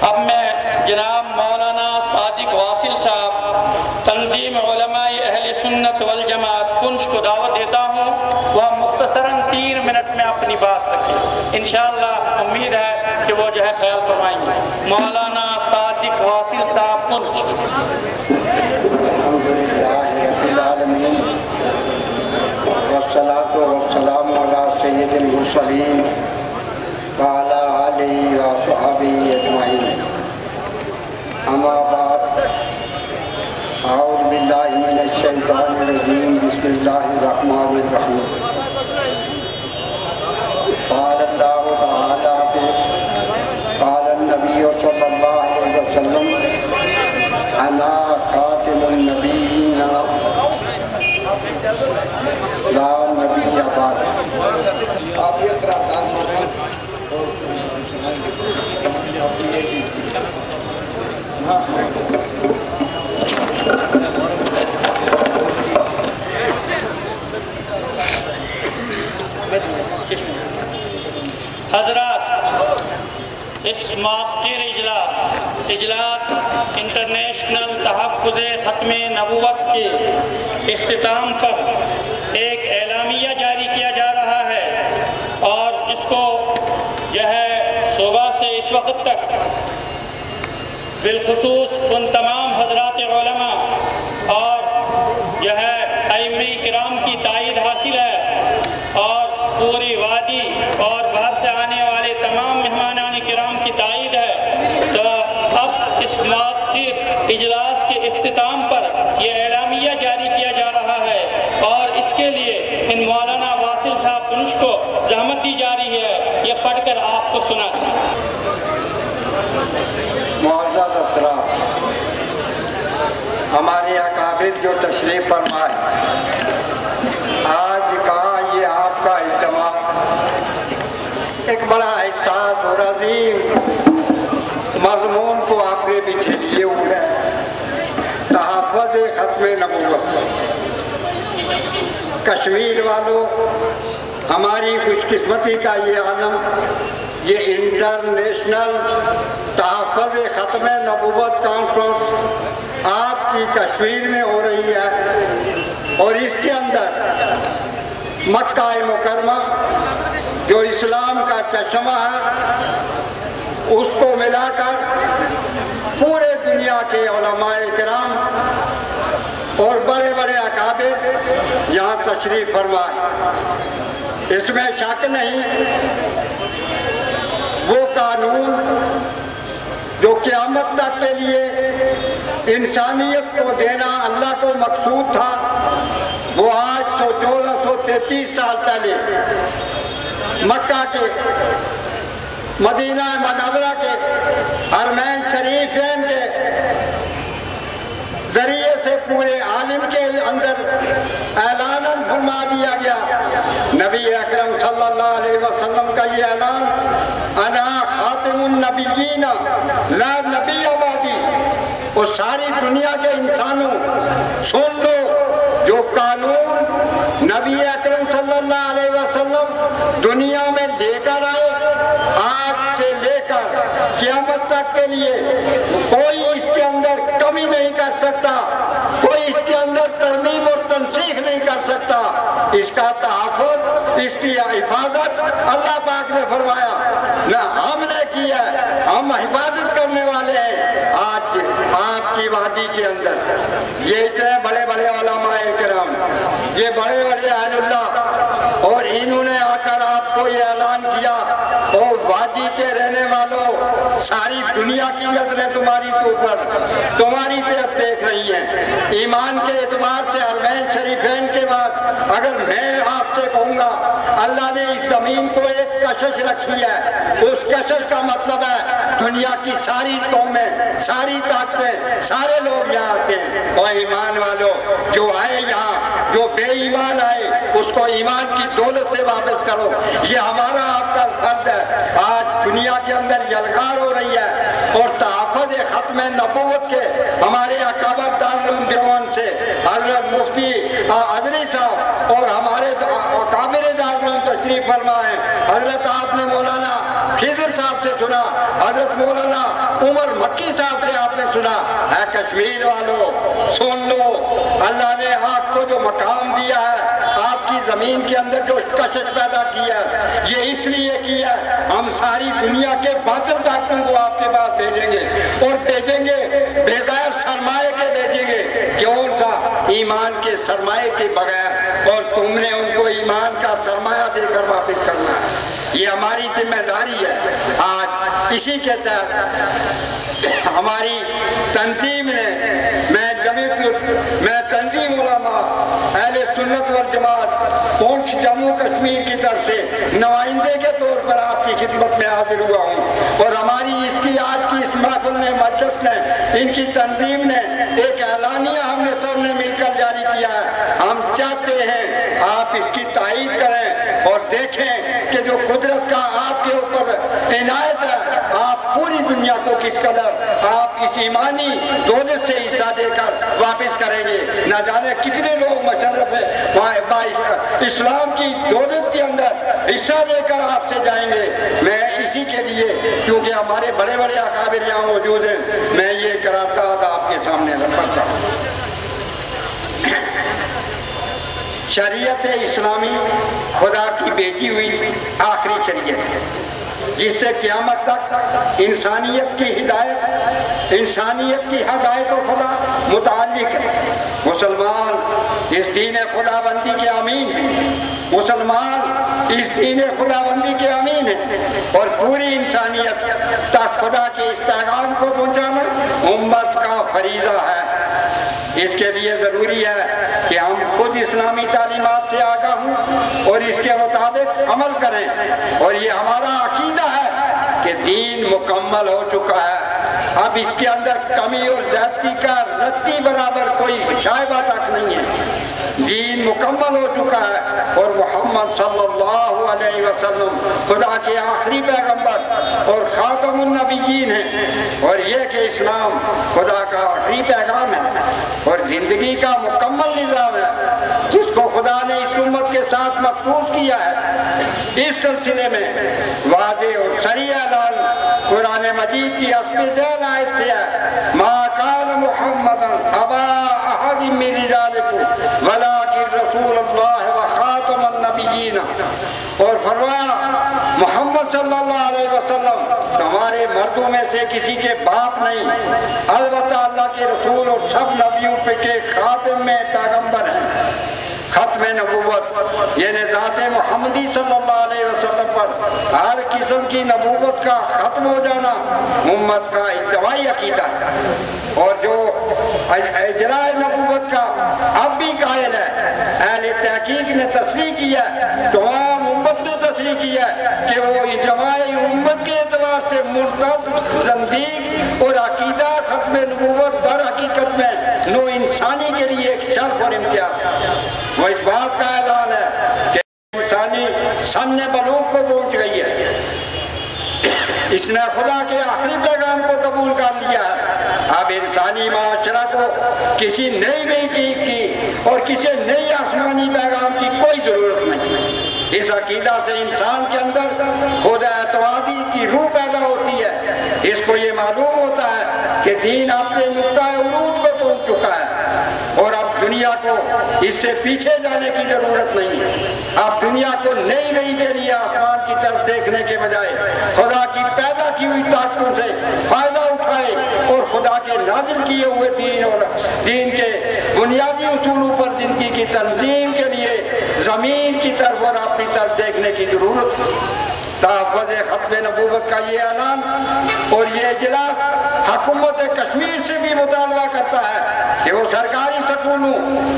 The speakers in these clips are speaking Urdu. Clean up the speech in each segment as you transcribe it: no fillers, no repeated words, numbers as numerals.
اب میں جناب مولانا صادق واصل صاحب تنظیم علماء اہل سنت والجماعت کنج کو دعوت دیتا ہوں، وہ مختصراً 3 منٹ میں اپنی بات رکھیں۔ انشاءاللہ امید ہے کہ وہ جو ہے خیال فرمائیں گے۔ مولانا صادق واصل صاحب کنج۔ الحمدللہ رب العالمین والصلاة والسلام علی سید المرسلین وعلی آلہ وصحبہ اجمعین، اما بعد، اعوذ باللہ من الشیطان الرجیم، بسم اللہ الرحمن الرحیم۔ قال اللہ تعالی قال النبی صلی اللہ علیہ وسلم انا خاتم النبیین لا نبی بعد۔ آپ یہ قرآن حضرات، اس معقر اجلاس انٹرنیشنل تحفظ ختم نبوت کے اختتام پر ایک اعلامیہ جاری کیا جا رہا ہے، اور جس کو جو ہے صبح سے اس وقت تک بالخصوص ان تمام حضرات علماء اور جو ہے ائمہ کرام کی تائید حاصل ہے، اور پوری وادی اور باہر سے آنے والے تمام مہمانان کرام کی تائید ہے۔ تو اب اس معقر اجلاس کے اختتام پر یہ اعلامیہ جاری کیا جا رہا ہے، اور اس کے لیے ان مولانا واصل صاحب کنج کو زحمت دی جا رہی ہے، یہ پڑھ کر آپ کو سنا۔ معزز حضرات، ہمارے اکابر جو تشریف فرما ہے، آج کا یہ آپ کا اجتماع ایک بڑا احساس اور عظیم مضمون کو آپ نے پیچھے لیے ہوئے ہیں، تحفظ ختم نبوت۔ کشمیر والوں، ہماری خوش قسمتی کا یہ عالم، یہ انٹرنیشنل تحفظ ختم نبوت کانفرنس آپ کی کشمیر میں ہو رہی ہے، اور اس کے اندر مکہ مکرمہ جو اسلام کا چشمہ ہے، اس کو ملا کر پورے دنیا کے علماء کرام اور بڑے بڑے اکابر یہاں تشریف فرمائے۔ اس میں شک نہیں، وہ قانون جو قیامت تک کے لیے انسانیت کو دینا اللہ کو مقصود تھا، وہ آج 1433 سال پہلے مکہ کے مدینہ منورہ کے حرمین شریفین کے ذریعے سے پورے عالم کے اندر اعلان فرما دیا گیا۔ نبی اکرم صلی اللہ علیہ وسلم کا یہ اعلان، انا خاتم النبیین لا نبی بعدی، اور ساری دنیا کے انسانوں سن لو، جو قانون نبی اکرم صلی اللہ علیہ وسلم دنیا میں لے کر آئے، آج سے لے کر قیامت تک کے لیے کوئی اس کے اندر کمی نہیں کر سکتا، کوئی اس کے اندر ترمیم اور تنسیخ نہیں کر سکتا۔ اس کا تحفظ، اس کی حفاظت اللہ پاک نے فرمایا، نہ ہم نے کی ہے، ہم حفاظت کرنے والے ہیں۔ آج آپ کی وادی کے اندر یہ اتنے بڑے بڑے علماء کرام، یہ بڑے بڑے اہل اللہ، اور انہوں نے آ کر آپ کو یہ اعلان کیا، اور وادی کے رہنے والوں، ساری دنیا کی نظریں تمہاری اوپر، تمہاری طرف دیکھ رہی ہیں۔ ایمان کے اعتبار سے حرمین شریفین کے بعد اگر میں آپ سے کہوں گا، اللہ نے اس زمین کو ایک کشش رکھی ہے، اس کشش کا مطلب ہے دنیا کی ساری قومیں، ساری طاقتیں، سارے لوگ یہاں آتے ہیں۔ اور ایمان والوں، جو آئے یہاں، جو بے ایمان آئے، اس کو ایمان کی دولت سے واپس کرو، یہ ہمارا آپ کا فرض ہے۔ آج دنیا کے اندر یلغار ہو رہی ہے، اور تحفظ ختم نبوت کے ہمارے اکابر دارالعلوم دیوبند سے حضرت مفتی ادری صاحب اور ہمارے اکابر دارالعلوم تشریف فرما ہے۔ حضرت آپ نے مولانا خضر صاحب سے سنا، حضرت مولانا عمر مکی صاحب سے آپ نے سنا ہے کشمیر والوں سن لو، اللہ نے آپ کو جو مقام دیا ہے، آپ کی زمین کے اندر جو کشش پیدا کی ہے، یہ اس لیے کی ہے ہم ساری دنیا کے باطل طاقتوں کو آپ کے پاس بھیجیں گے، اور بھیجیں گے بغیر سرمایے کے بھیجیں گے، کون سا ایمان کے سرمایے کے بغیر، اور تم نے ان کو ایمان کا سرمایہ دے کر واپس کرنا ہے۔ یہ ہماری ذمہ داری ہے۔ آج اسی کے تحت ہماری تنظیم نے، میں تنظیم علماء اہل سنت والجماعت پونچھ جموں کشمیر کی طرف سے نمائندے کے طور پر آپ کی خدمت میں حاضر ہوا ہوں، اور ہماری اس کی آج کی اس محفل نے، مجلس نے، ان کی تنظیم نے ایک اعلانیہ ہم نے سب نے مل کر جاری کیا ہے۔ ہم چاہتے ہیں آپ اس کی تائید کریں اور دیکھیں کہ جو قدرت کا آپ کے اوپر عنایت ہے، آپ پوری دنیا کو کس قدر آپ اس ایمانی دولت سے حصہ دے کر واپس کریں گے۔ نہ جانے کتنے لوگ مشرف ہیں اسلام کی دولت کے اندر حصہ لے کر آپ سے جائیں گے۔ میں اسی کے لیے، کیونکہ ہمارے بڑے بڑے اکابر یہاں موجود ہیں، میں یہ قرارداد آپ کے سامنے رکھتا ہوں۔ شریعت اسلامی خدا کی بھیجی ہوئی آخری شریعت ہے، جس سے قیامت تک انسانیت کی ہدایت و خدا متعلق ہے۔ مسلمان اس دین خدا بندی کے امین ہیں، مسلمان اس دین خدا بندی کے امین ہیں، اور پوری انسانیت تک خدا کے اس پیغام کو پہنچانا امت کا فریضہ ہے۔ اس کے لیے ضروری ہے کہ ہم خود اسلامی تعلیمات سے آگاہ ہوں اور اس کے مطابق عمل کریں، اور یہ ہمارا عقیدہ ہے کہ دین مکمل ہو چکا ہے، اب اس کے اندر کمی اور زیادتی کا رتی برابر کوئی شائبہ تک نہیں ہے۔ دین مکمل ہو چکا ہے، اور محمد صلی اللہ علیہ وسلم خدا کے آخری پیغمبر اور خاتم النبیین ہیں، اور یہ کہ اسلام خدا کا آخری پیغام ہے اور زندگی کا مکمل نظام ہے جس کو خدا نے اس امت کے ساتھ مخصوص کیا ہے۔ اس سلسلے میں واضح اور صریح اعلان قرآن مجید کی حسب ذیل آیت سے ہے، ما کان محمد ابا احد من رجالکم ولکن رسول اللہ وخاتم النبیین، اور فرمایا محمد صلی اللہ علیہ وسلم تمہارے مردوں میں سے کسی کے باپ نہیں، البتہ اللہ کے رسول اور سب نبیوں کے خاتم میں پیغمبر ہیں۔ ختم نبوت یعنی ذات محمدی صلی اللہ علیہ وسلم پر ہر قسم کی نبوت کا ختم ہو جانا امت کا اجتماعی عقیدہ ہے، اور جو اجراء نبوت کا اب بھی قائل ہے، اہل تحقیق نے تصریح کیا ہے، تمام امت نے تصریح کیا ہے کہ وہ اجتماعی امت کے اعتبار سے مرتد، زندیق اور عقیدہ ختم نبوت در حقیقت میں نو انسانی کے لیے ایک شرف اور امتیاز ہے۔ وہ اس بات کا اعلان ہے کہ انسانی سن بلوغ کو پہنچ گئی ہے، اس نے خدا کے آخری پیغام کو قبول کر لیا ہے، اب انسانی معاشرہ کو کسی نئی کی اور کسی نئی آسمانی پیغام کی کوئی ضرورت نہیں۔ اس عقیدہ سے انسان کے اندر خود اعتمادی کی روح پیدا ہوتی ہے، اس کو یہ معلوم ہوتا ہے کہ دین اپنے نقطۂ عروج کو پہنچ چکا ہے، اور اب دنیا کو اس سے پیچھے جانے کی ضرورت نہیں ہے۔ اب دنیا کو نئی کے لیے آسمان کی طرف دیکھنے کے بجائے خدا کی پیدا کی ہوئی طاقتوں سے فائدہ اٹھائے، اور خدا کے نازل کیے ہوئے دین اور دین کے بنیادی اصولوں پر زندگی کی تنظیم کے لیے زمین کی طرف اور اپنی طرف دیکھنے کی ضرورت ہے۔ تحفظ ختم نبوت کا یہ اعلان اور یہ اجلاس حکومت کشمیر سے بھی مطالبہ کرتا ہے کہ وہ سرکاری سکولوں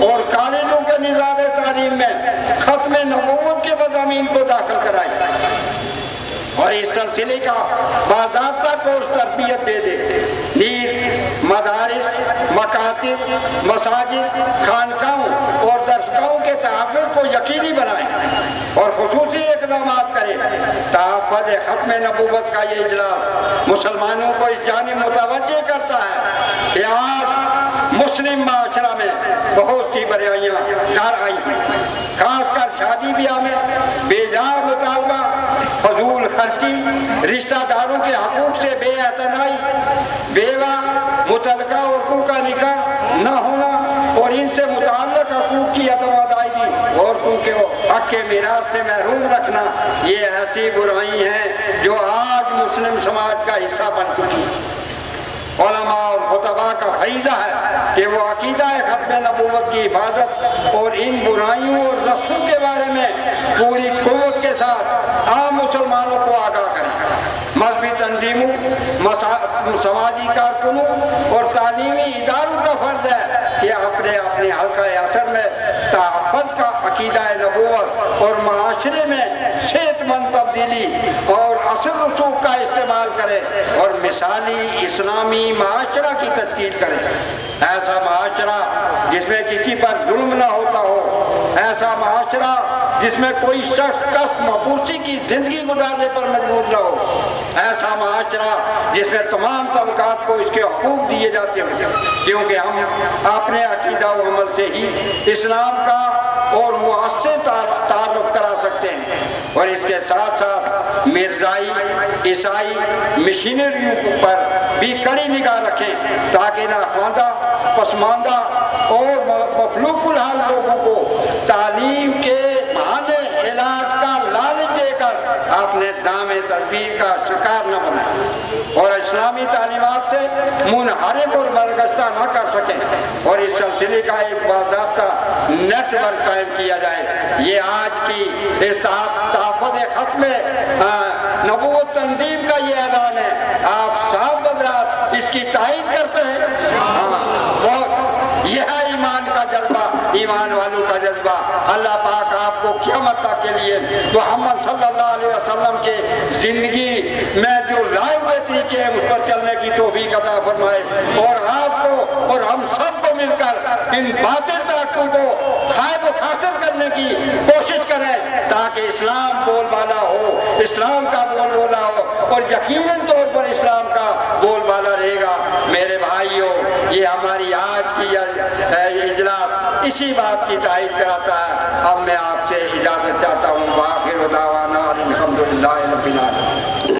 اور کالجوں کے نظام تعلیم میں ختم نبوت کے مضامین کو داخل کرائے اور اس سلسلے کا باضابطہ کورس تربیت دے دے۔ نیز مدارس، مکاتب، مساجد، خانقاہوں اور درسگاہوں کے تحفظ کو یقینی بنائیں اور خصوصی اقدامات کریں۔ تحفظ ختم نبوت کا یہ اجلاس مسلمانوں کو اس جانب متوجہ کرتا ہے کہ آج مسلم معاشرہ میں بہت سی برائیاں ڈر آئی ہیں، خاص کر شادی بیاہ میں بے جا مطالبہ، فضول برچی، رشتہ داروں کے حقوق سے بے اعتنائی، بیوہ متعلقہ عورتوں کا نکاح نہ ہونا اور ان سے متعلق حقوق کی عدم ادائیگی، عورتوں کے حق کے میراث سے محروم رکھنا، یہ ایسی برائی ہیں جو آج مسلم سماج کا حصہ بن چکی ہیں۔ علماء اور خطباء کا فریضہ ہے کہ وہ عقیدہ ختم نبوت کی حفاظت اور ان برائیوں اور رسموں کے بارے میں پوری قوت کے ساتھ عام مسلمانوں کو آگاہ کریں۔ مذہبی تنظیموں، سماجی کارکنوں اور تعلیمی اداروں کا فرض ہے کہ اپنے حلقہ اثر میں تحفظ کا عقیدہ نبوت اور معاشرے میں صحت مند تبدیلی اور اثر رسوخ کا استعمال کرے اور مثالی اسلامی معاشرہ کی تشکیل کرے۔ ایسا معاشرہ جس میں کسی پر ظلم نہ ہوتا ہو، ایسا معاشرہ جس میں کوئی شخص کسب مپوسی کی زندگی گزارنے پر مجبور نہ ہو، ایسا معاشرہ جس میں تمام طبقات کو اس کے حقوق دیے جاتے ہوں، کیونکہ ہم اپنے عقیدہ و عمل سے ہی اسلام کا اور مؤثر تعارف کرا سکتے ہیں، اور اس کے ساتھ ساتھ مرزائی، عیسائی مشینریوں پر بھی کڑی نگاہ رکھیں تاکہ ناخواندہ، پسماندہ اور مفلوق الحال لوگوں کو تعلیم کے بہانے علاج کا لالچ دے کر اپنے دام تدبیر کا شکار نہ بنائیں اور اسلامی تعلیمات سے منحرف اور برگشتہ نہ کر سکیں، اور اس سلسلے کا ایک باضابطہ نیٹ ورک قائم کیا جائے۔ یہ آج کی اس تحفظ ختم نبوت تنظیم کا یہ اعلان ہے۔ آپ صاحب حضرات اس کی تائید کرتے ہیں؟ یہ ہے ایمان کا جذبہ، ایمان والوں کا جذبہ۔ اللہ پاک آپ کو قیامت تک کے لیے محمد صلی اللہ علیہ وسلم کے زندگی میں جو لائے ہوئے طریقے ہیں اس پر چلنے کی توفیق عطا فرمائے، اور آپ کو اور ہم سب کو مل کر ان باطل طاقتوں کو خائب و خاسر کرنے کی کوشش کریں تاکہ اسلام بول بالا ہو، اسلام کا بول بالا ہو، اور یقیناً طور پر اسلام کا بول بالا رہے گا۔ میرے بھائیوں، یہ ہماری آج کی اجلاس اسی بات کی تائید کراتا ہے۔ اب میں آپ سے اجازت چاہتا ہوں۔ وآخر دعوانا الحمدللہ رب العالمین۔